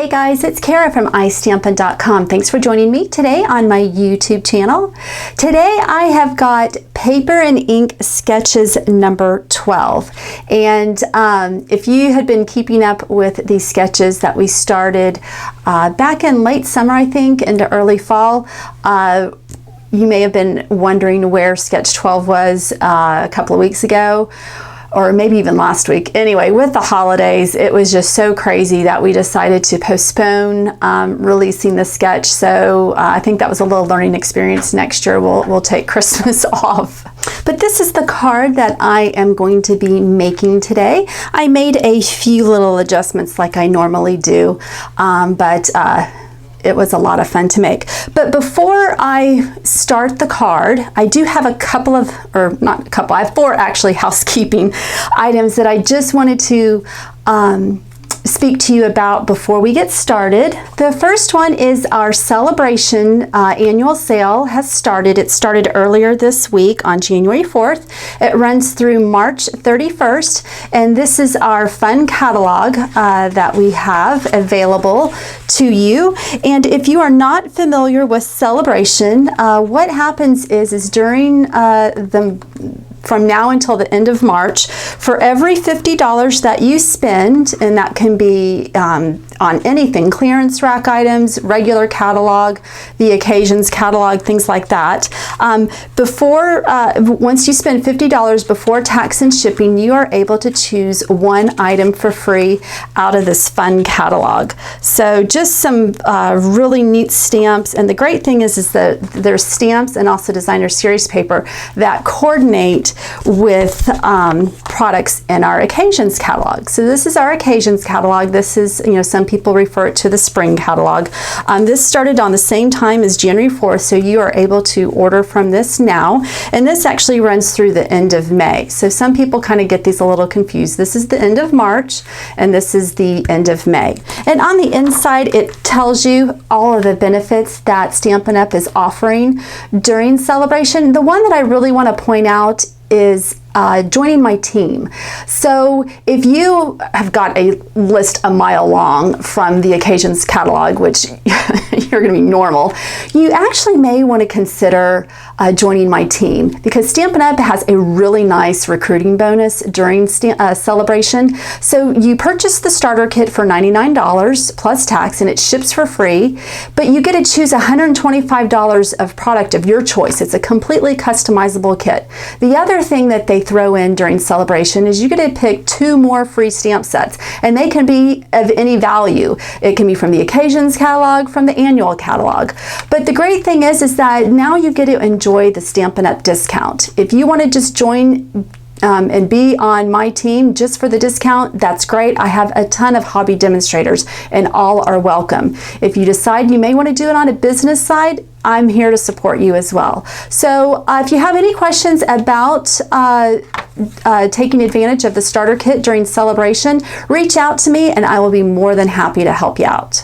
Hey guys, it's Kara from iStampin.com. Thanks for joining me today on my YouTube channel. Today I have got paper and ink sketches number 12. And if you had been keeping up with these sketches that we started back in late summer, I think, into early fall, you may have been wondering where sketch 12 was a couple of weeks ago, or maybe even last week. Anyway, with the holidays, it was just so crazy that we decided to postpone releasing the sketch. So I think that was a little learning experience. Next year, we'll take Christmas off. But this is the card that I am going to be making today. I made a few little adjustments like I normally do, but it was a lot of fun to make. But before I start the card, I do have a couple of, or not a couple, I have 4 actually housekeeping items that I just wanted to speak to you about before we get started. The first one is our celebration annual sale has started. It started earlier this week on January 4th. It runs through March 31st, and this is our fun catalog that we have available to you. And if you are not familiar with celebration, what happens is during from now until the end of March, for every $50 that you spend, and that can be on anything, clearance rack items, regular catalog, the occasions catalog, things like that, once you spend $50 before tax and shipping, you are able to choose 1 item for free out of this fun catalog. So just some really neat stamps, and the great thing is that there's stamps and also designer series paper that coordinate with products in our occasions catalog. So this is our occasions catalog. This is, some people refer it to the spring catalog. This started on the same time as January 4th, so you are able to order from this now. And this actually runs through the end of May. So some people kind of get these a little confused. This is the end of March, and this is the end of May. And on the inside, it tells you all of the benefits that Stampin' Up! Is offering during celebration. The one that I really want to point out is joining my team. So if you have got a list a mile long from the occasions catalog, which you're going to be normal, you actually may want to consider joining my team, because Stampin' Up! Has a really nice recruiting bonus during celebration. So you purchase the starter kit for $99 plus tax, and it ships for free, but you get to choose $125 of product of your choice. It's a completely customizable kit. The other thing that they throw in during celebration is you get to pick 2 more free stamp sets, and they can be of any value. It can be from the occasions catalog, from the annual catalog. But the great thing is that now you get to enjoy the Stampin' Up! Discount. If you want to just join and be on my team just for the discount, that's great. I have a ton of hobby demonstrators, and all are welcome. If you decide you may want to do it on a business side, I'm here to support you as well. So if you have any questions about taking advantage of the starter kit during celebration, reach out to me and I will be more than happy to help you out.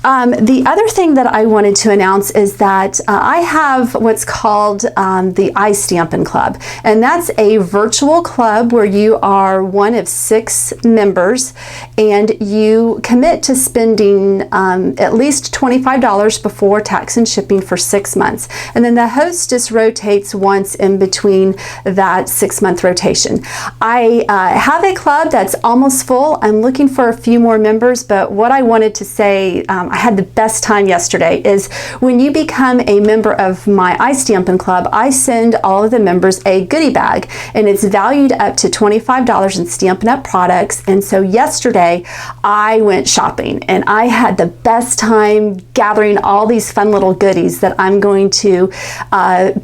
The other thing that I wanted to announce is that I have what's called the iStampin Club, and that's a virtual club where you are one of 6 members, and you commit to spending at least $25 before tax and shipping for 6 months, and then the hostess rotates once in between that 6-month rotation. I have a club that's almost full. I'm looking for a few more members, but what I wanted to say, I had the best time yesterday, is when you become a member of my iStampin Club, I send all of the members a goodie bag, and it's valued up to $25 in Stampin' Up! Products. And so yesterday I went shopping, and I had the best time gathering all these fun little goodies that I'm going to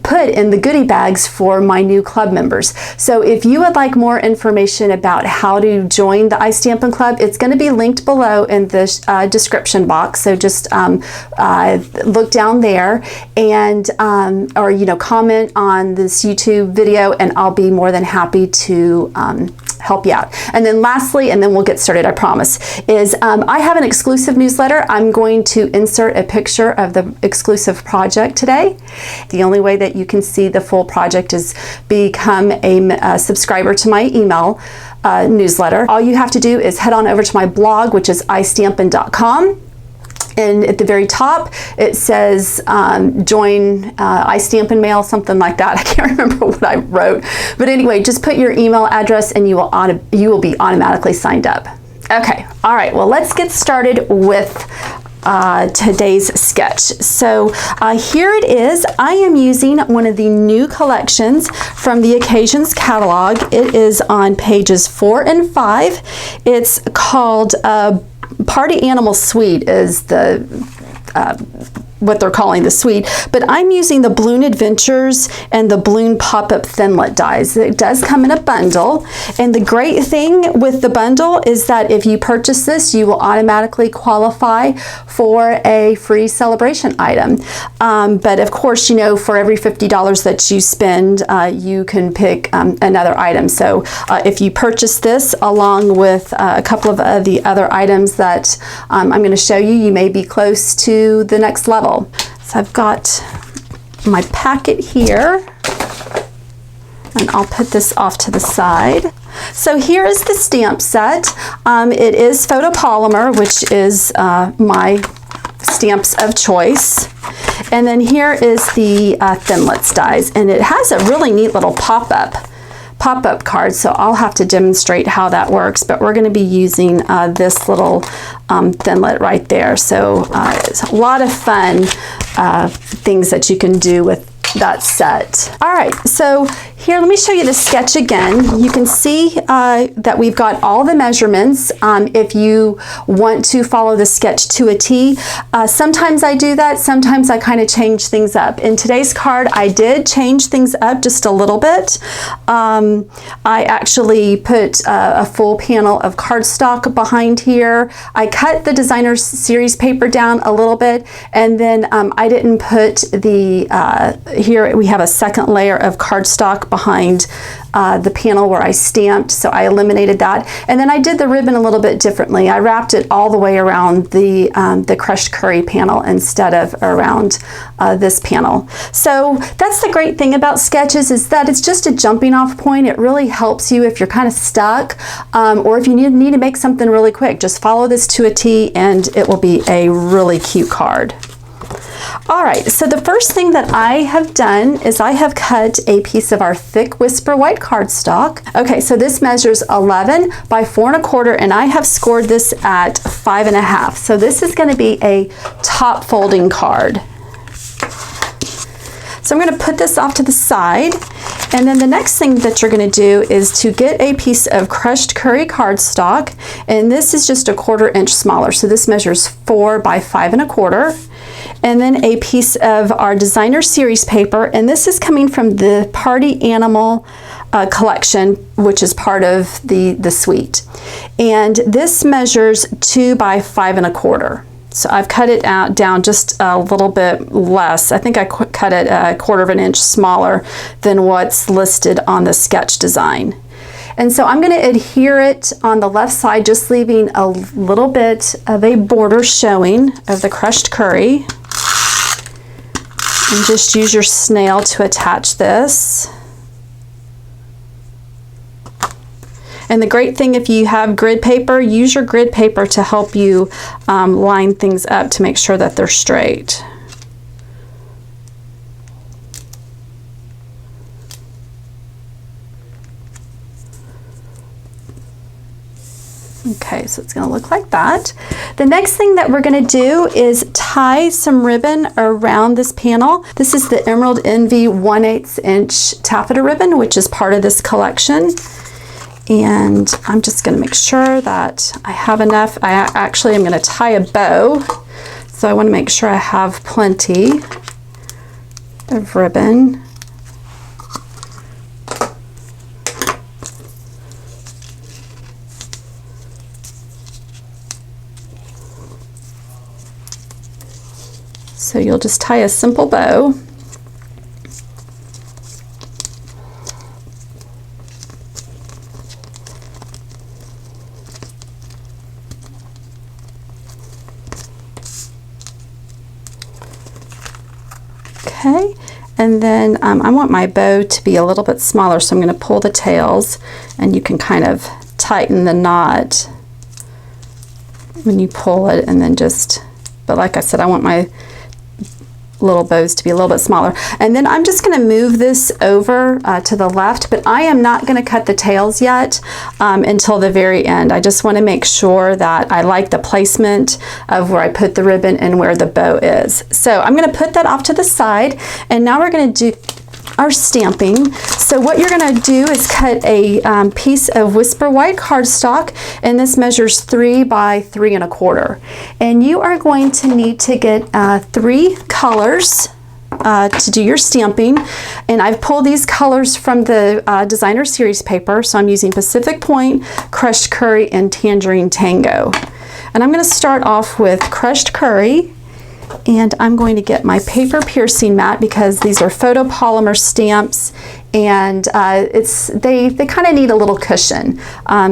put in the goodie bags for my new club members. So if you would like more information about how to join the iStampin Club, it's going to be linked below in the description box. So just look down there and or comment on this YouTube video, and I'll be more than happy to help you out. And then lastly, and then we'll get started, I promise, is I have an exclusive newsletter. I'm going to insert a picture of the exclusive project today. The only way that you can see the full project is become a subscriber to my email newsletter. All you have to do is head on over to my blog, which is istampin.com. And at the very top, it says join iStampin Mail, something like that. I can't remember what I wrote. But anyway, just put your email address and you will be automatically signed up. Okay, all right, well, let's get started with today's sketch. So here it is. I am using one of the new collections from the Occasions catalog. It is on pages 4 and 5. It's called Party Animal Suite is the what they're calling the suite, but I'm using the Balloon Adventures and the Balloon Pop-Up Thinlet dies. It does come in a bundle, and the great thing with the bundle is that if you purchase this, you will automatically qualify for a free celebration item. But of course, you know, for every $50 that you spend, you can pick another item. So if you purchase this along with a couple of the other items that I'm going to show you, you may be close to the next level. So I've got my packet here, and I'll put this off to the side. So here is the stamp set. It is photopolymer, which is my stamps of choice. And then here is the Thinlits dies, and it has a really neat little pop-up card, so I'll have to demonstrate how that works, but we're going to be using this little Thinlet right there. So it's a lot of fun things that you can do with that set. All right, so here, let me show you the sketch again. You can see that we've got all the measurements. If you want to follow the sketch to a T, sometimes I do that, sometimes I kind of change things up. In today's card, I did change things up just a little bit. I actually put a full panel of cardstock behind here. I cut the designer series paper down a little bit, and then I didn't put the, here we have a second layer of cardstock behind the panel where I stamped, so I eliminated that. And then I did the ribbon a little bit differently. I wrapped it all the way around the crushed curry panel instead of around this panel. So that's the great thing about sketches, is that it's just a jumping off point. It really helps you if you're kind of stuck, or if you need to make something really quick. Just follow this to a T and it will be a really cute card. All right, so the first thing that I have done is I have cut a piece of our thick Whisper white cardstock. Okay, so this measures 11 by 4 1/4, and I have scored this at 5 1/2. So this is going to be a top folding card. So I'm going to put this off to the side, and then the next thing that you're going to do is to get a piece of crushed curry cardstock, and this is just a 1/4 inch smaller. So this measures 4 by 5 1/4. And then a piece of our designer series paper, and this is coming from the Party Animal collection, which is part of the suite. And this measures 2 by 5 1/4. So I've cut it out down just a little bit less. I think I cut it a 1/4 inch smaller than what's listed on the sketch design. And so I'm going to adhere it on the left side, just leaving a little bit of a border showing of the crushed curry. And just use your snail to attach this. And the great thing, if you have grid paper, use your grid paper to help you line things up to make sure that they're straight. Okay, so it's going to look like that. The next thing that we're going to do is tie some ribbon around this panel. This is the Emerald Envy 1/8 inch taffeta ribbon, which is part of this collection. And I'm just going to make sure that I have enough. I actually am going to tie a bow, so I want to make sure I have plenty of ribbon. So you'll just tie a simple bow. Okay, and then I want my bow to be a little bit smaller, so I'm going to pull the tails, and you can kind of tighten the knot when you pull it, and then just, but like I said, I want my little bows to be a little bit smaller. And then I'm just going to move this over to the left, but I am not going to cut the tails yet until the very end. I just want to make sure that I like the placement of where I put the ribbon and where the bow is. So I'm going to put that off to the side, and now we're going to do our stamping. So what you're going to do is cut a piece of Whisper White cardstock, and this measures 3 by 3 1/4. And you are going to need to get 3 colors to do your stamping. And I've pulled these colors from the designer series paper. So I'm using Pacific Point, Crushed Curry, and Tangerine Tango. And I'm going to start off with Crushed Curry. And I'm going to get my paper piercing mat because these are photopolymer stamps, and they kind of need a little cushion.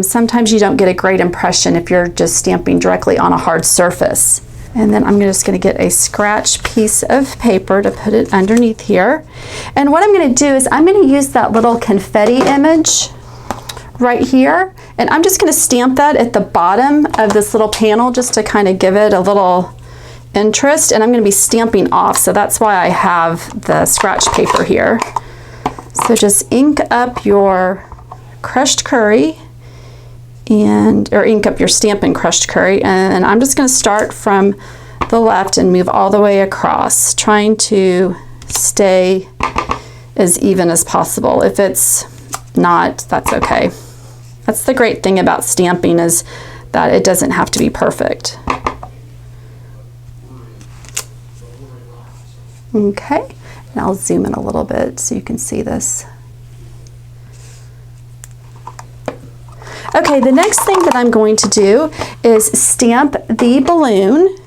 Sometimes you don't get a great impression if you're just stamping directly on a hard surface. And then I'm just going to get a scratch piece of paper to put it underneath here. And what I'm going to do is I'm going to use that little confetti image right here, and I'm just going to stamp that at the bottom of this little panel just to kind of give it a little interest. And I'm going to be stamping off, so that's why I have the scratch paper here. So just ink up your crushed curry, or ink up your Stampin' Crushed Curry, and I'm just going to start from the left and move all the way across, trying to stay as even as possible. If it's not, that's okay. That's the great thing about stamping, is that it doesn't have to be perfect. Okay, and I'll zoom in a little bit so you can see this. Okay, the next thing that I'm going to do is stamp the balloon,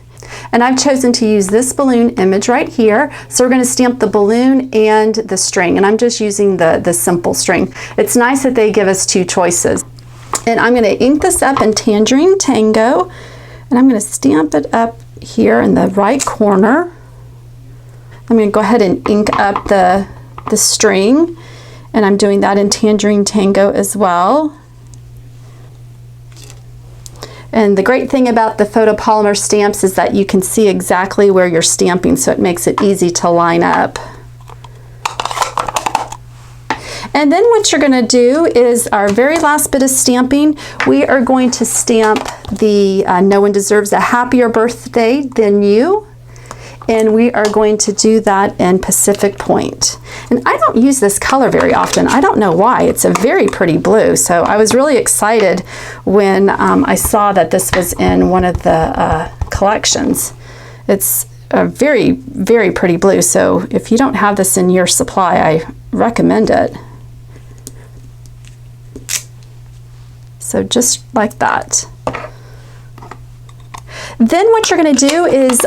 and I've chosen to use this balloon image right here. So we're going to stamp the balloon and the string, and I'm just using the simple string. It's nice that they give us 2 choices. And I'm going to ink this up in Tangerine Tango, and I'm going to stamp it up here in the right corner. I'm going to go ahead and ink up the string, and I'm doing that in Tangerine Tango as well. And the great thing about the photopolymer stamps is that you can see exactly where you're stamping, so it makes it easy to line up. And then what you're going to do is our very last bit of stamping, we are going to stamp the No One Deserves a Happier Birthday Than You. And we are going to do that in Pacific Point. And I don't use this color very often. I don't know why. It's a very pretty blue. So I was really excited when I saw that this was in one of the collections. It's a very, very pretty blue. So if you don't have this in your supply, I recommend it. So just like that. Then what you're going to do is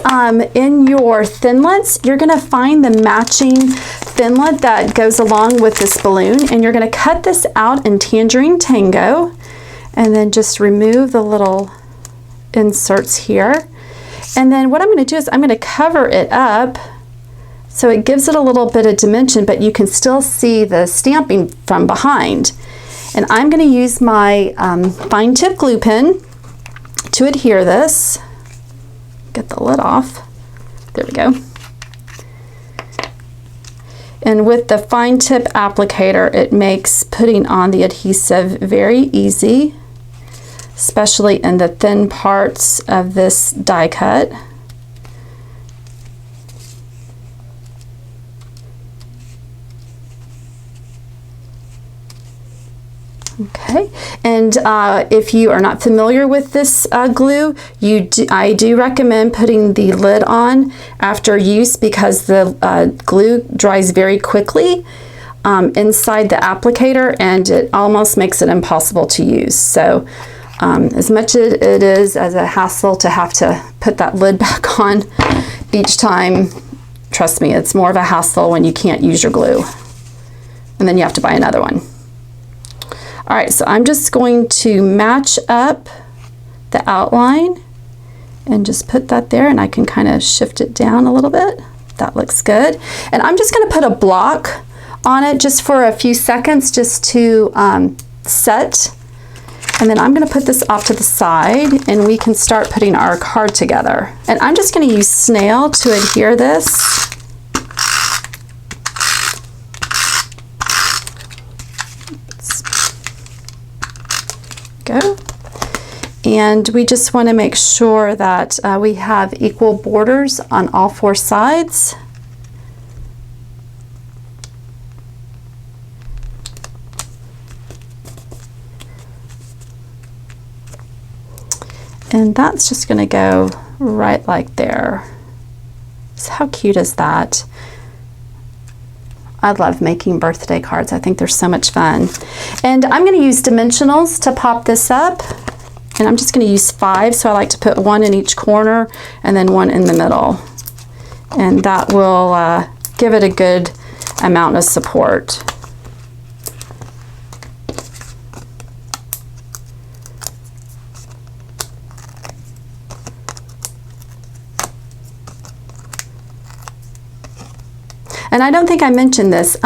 in your thinlits, you're going to find the matching thinlit that goes along with this balloon, and you're going to cut this out in Tangerine Tango, and then just remove the little inserts here. And then what I'm going to do is I'm going to cover it up so it gives it a little bit of dimension, but you can still see the stamping from behind. And I'm going to use my fine tip glue pen to adhere this. Get the lid off. There we go. And with the fine tip applicator, it makes putting on the adhesive very easy, especially in the thin parts of this die cut. Okay, and if you are not familiar with this glue, I do recommend putting the lid on after use, because the glue dries very quickly inside the applicator, and it almost makes it impossible to use. So as much as it is as a hassle to have to put that lid back on each time, trust me, it's more of a hassle when you can't use your glue, and then you have to buy another one. All right, so I'm just going to match up the outline and just put that there, and I can kind of shift it down a little bit. That looks good. And I'm just going to put a block on it just for a few seconds, just to set. And then I'm going to put this off to the side and we can start putting our card together. And I'm just going to use snail to adhere this. Go. And we just want to make sure that we have equal borders on all 4 sides. And that's just going to go right like there. So how cute is that? I love making birthday cards. I think they're so much fun. And I'm going to use dimensionals to pop this up. And I'm just going to use 5, so I like to put 1 in each corner and then 1 in the middle. And that will give it a good amount of support. And I don't think I mentioned this.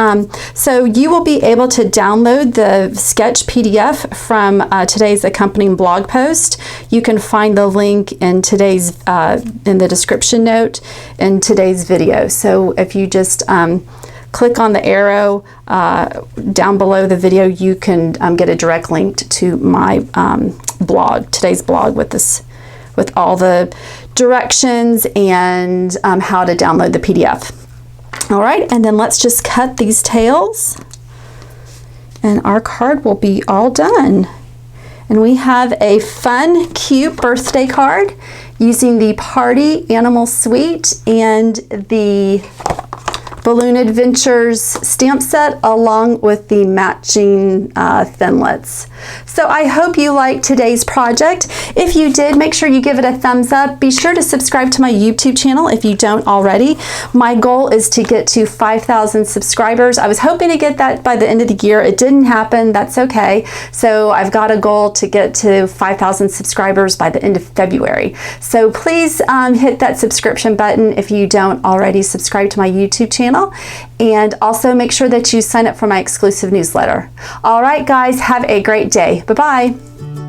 So you will be able to download the sketch PDF from today's accompanying blog post. You can find the link in today's in the description note in today's video. So if you just click on the arrow down below the video, you can get a direct link to my blog, today's blog, with all the directions and how to download the PDF. All right, and then let's just cut these tails and our card will be all done. And we have a fun, cute birthday card using the Party Animal Suite and the Balloon Adventures stamp set along with the matching thinlits. So I hope you liked today's project. If you did, make sure you give it a thumbs up. Be sure to subscribe to my YouTube channel if you don't already. My goal is to get to 5,000 subscribers. I was hoping to get that by the end of the year. It didn't happen. That's okay. So I've got a goal to get to 5,000 subscribers by the end of February. So please hit that subscription button if you don't already subscribe to my YouTube channel. And also make sure that you sign up for my exclusive newsletter. All right, guys, have a great day. Bye-bye.